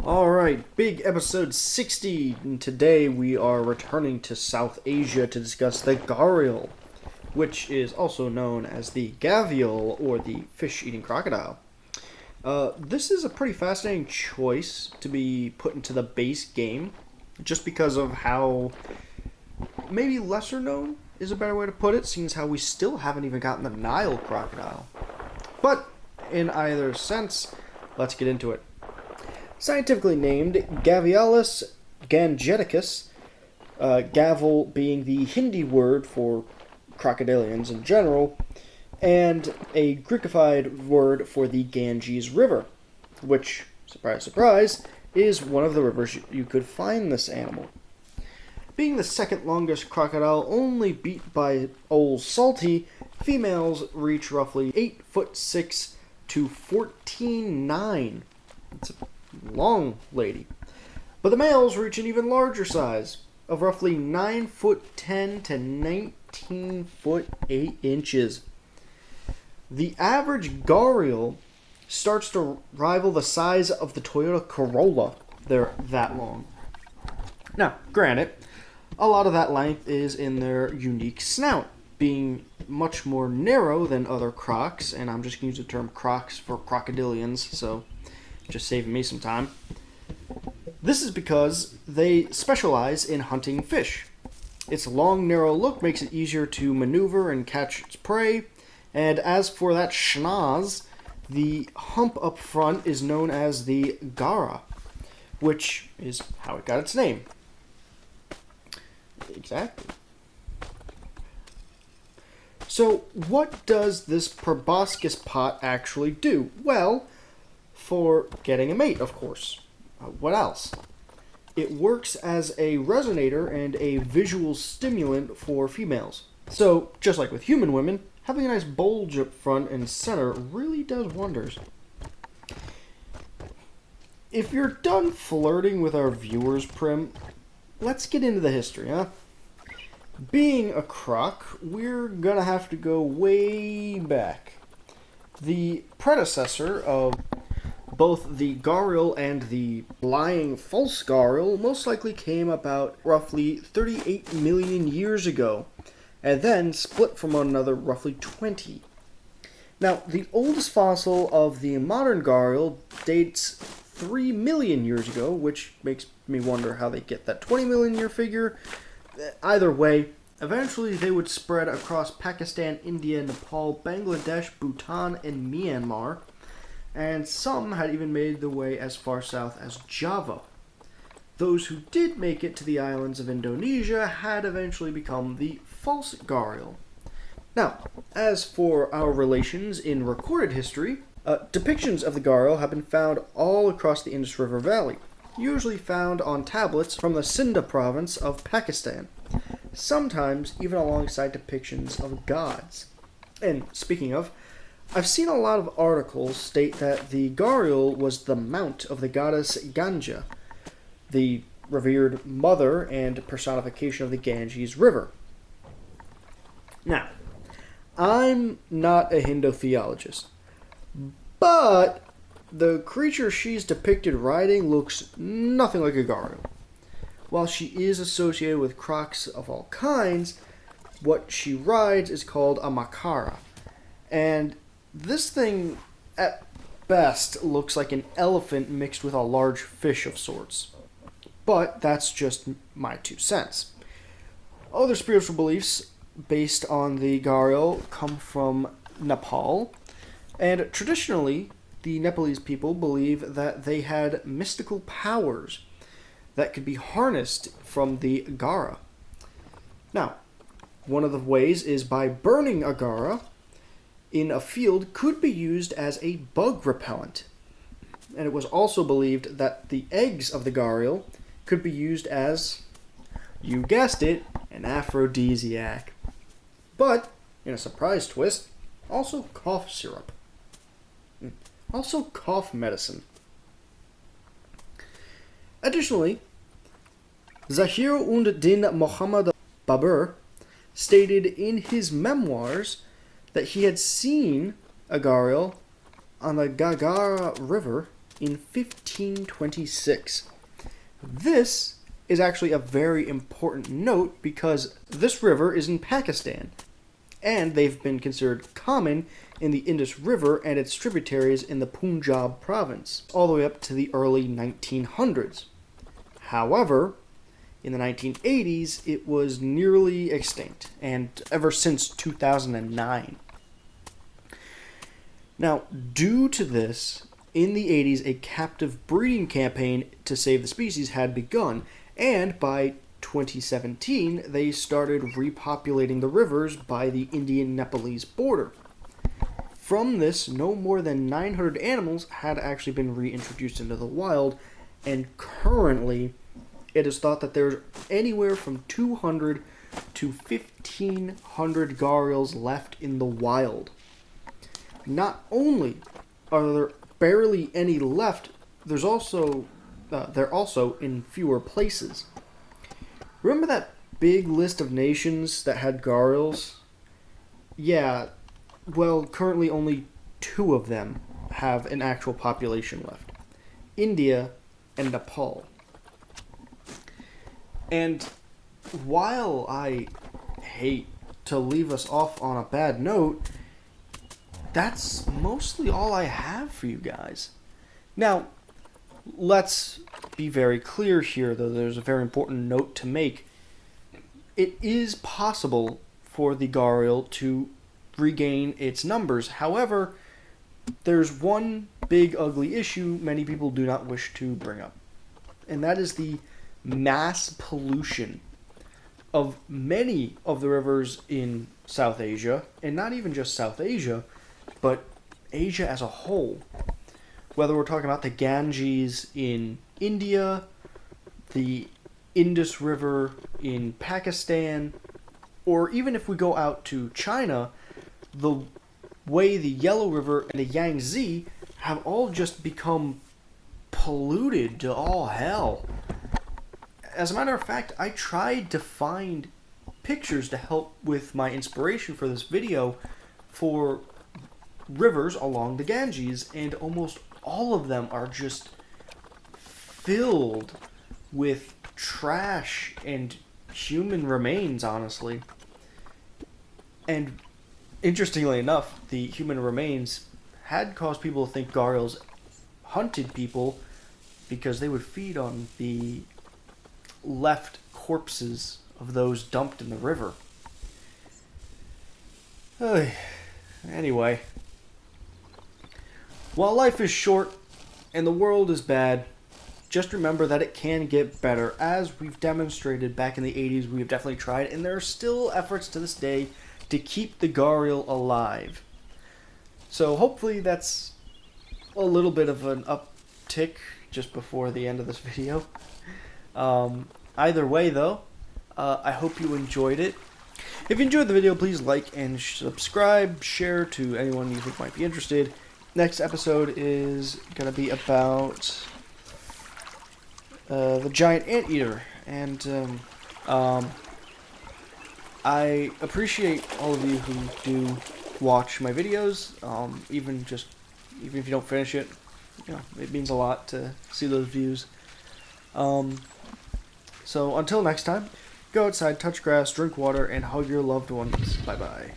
Alright, big episode 60, and today we are returning to South Asia to discuss the gharial, which is also known as the gavial, or the fish-eating crocodile. This is a pretty fascinating choice to be put into the base game, just because of how maybe lesser known is a better way to put it, seeing as how we still haven't even gotten the Nile crocodile. But, in either sense, let's get into it. Scientifically named Gharials gangeticus, gavel being the Hindi word for crocodilians in general, and a Greekified word for the Ganges River, which, surprise, surprise, is one of the rivers you could find this animal. Being the second longest crocodile, only beat by Old Salty, females reach roughly 8'6" to 14'9". It's a long lady. But the males reach an even larger size of roughly 9'10" to 19'8". The average gharial starts to rival the size of the Toyota Corolla. They're that long. Now, granted, a lot of that length is in their unique snout, being much more narrow than other crocs, and I'm just going to use the term crocs for crocodilians, so just saving me some time. This is because they specialize in hunting fish. Its long, narrow look makes it easier to maneuver and catch its prey, and as for that schnoz, the hump up front is known as the gara, which is how it got its name. Exactly. So, what does this proboscis pot actually do? Well, for getting a mate, of course. What else? It works as a resonator and a visual stimulant for females. So, just like with human women, having a nice bulge up front and center really does wonders. If you're done flirting with our viewers, Prim, let's get into the history, huh? Being a croc, we're gonna have to go way back. The predecessor of both the gharial and the lying false gharial most likely came about roughly 38 million years ago, and then split from one another roughly 20. Now, the oldest fossil of the modern gharial dates 3 million years ago, which makes me wonder how they get that 20 million year figure. Either way, eventually they would spread across Pakistan, India, Nepal, Bangladesh, Bhutan, and Myanmar, and some had even made their way as far south as Java. Those who did make it to the islands of Indonesia had eventually become the false gharial. Now, as for our relations in recorded history, depictions of the gharial have been found all across the Indus River Valley, usually found on tablets from the Sindh province of Pakistan, sometimes even alongside depictions of gods. And speaking of, I've seen a lot of articles state that the gharial was the mount of the goddess Ganga, the revered mother and personification of the Ganges River. Now, I'm not a Hindu theologist, but the creature she's depicted riding looks nothing like a gharial. While she is associated with crocs of all kinds, what she rides is called a makara, and this thing, at best, looks like an elephant mixed with a large fish of sorts. But that's just my 2 cents. Other spiritual beliefs based on the gharial come from Nepal, and traditionally, the Nepalese people believe that they had mystical powers that could be harnessed from the gara. Now, one of the ways is by burning a gara in a field could be used as a bug repellent. And it was also believed that the eggs of the gharial could be used as, you guessed it, an aphrodisiac. But, in a surprise twist, also cough syrup. Also cough medicine. Additionally, Zahir und Din Muhammad Babur stated in his memoirs that he had seen a gharial on the Gagara River in 1526. This is actually a very important note because this river is in Pakistan, and they've been considered common in the Indus River and its tributaries in the Punjab province, all the way up to the early 1900s. However, in the 1980s, it was nearly extinct, and ever since 2009. Now, due to this, in the 80s, a captive breeding campaign to save the species had begun, and by 2017, they started repopulating the rivers by the Indian-Nepalese border. From this, no more than 900 animals had actually been reintroduced into the wild, and currently, it is thought that there's anywhere from 200 to 1,500 gharials left in the wild. Not only are there barely any left, they're also in fewer places. Remember that big list of nations that had gharials? Yeah, well, currently only 2 of them have an actual population left. India and Nepal. And while I hate to leave us off on a bad note, that's mostly all I have for you guys. Now, let's be very clear here, though there's a very important note to make. It is possible for the gharial to regain its numbers. However, there's one big ugly issue many people do not wish to bring up, and that is the mass pollution of many of the rivers in South Asia, and not even just South Asia, but Asia as a whole. Whether we're talking about the Ganges in India, the Indus River in Pakistan, or even if we go out to China, the way the Yellow River and the Yangtze have all just become polluted to all hell. As a matter of fact, I tried to find pictures to help with my inspiration for this video for rivers along the Ganges, and almost all of them are just filled with trash and human remains, honestly. And interestingly enough, the human remains had caused people to think gharials hunted people because they would feed on the left corpses of those dumped in the river. Anyway, while life is short and the world is bad, just remember that it can get better. As we've demonstrated back in the 80s, we have definitely tried, and there are still efforts to this day to keep the gharial alive. So hopefully that's a little bit of an uptick just before the end of this video. Either way, though, I hope you enjoyed it. If you enjoyed the video, please like and subscribe, share to anyone you think might be interested. Next episode is going to be about the giant anteater, and I appreciate all of you who do watch my videos, even if you don't finish it, it means a lot to see those views. So until next time, go outside, touch grass, drink water, and hug your loved ones. Bye-bye.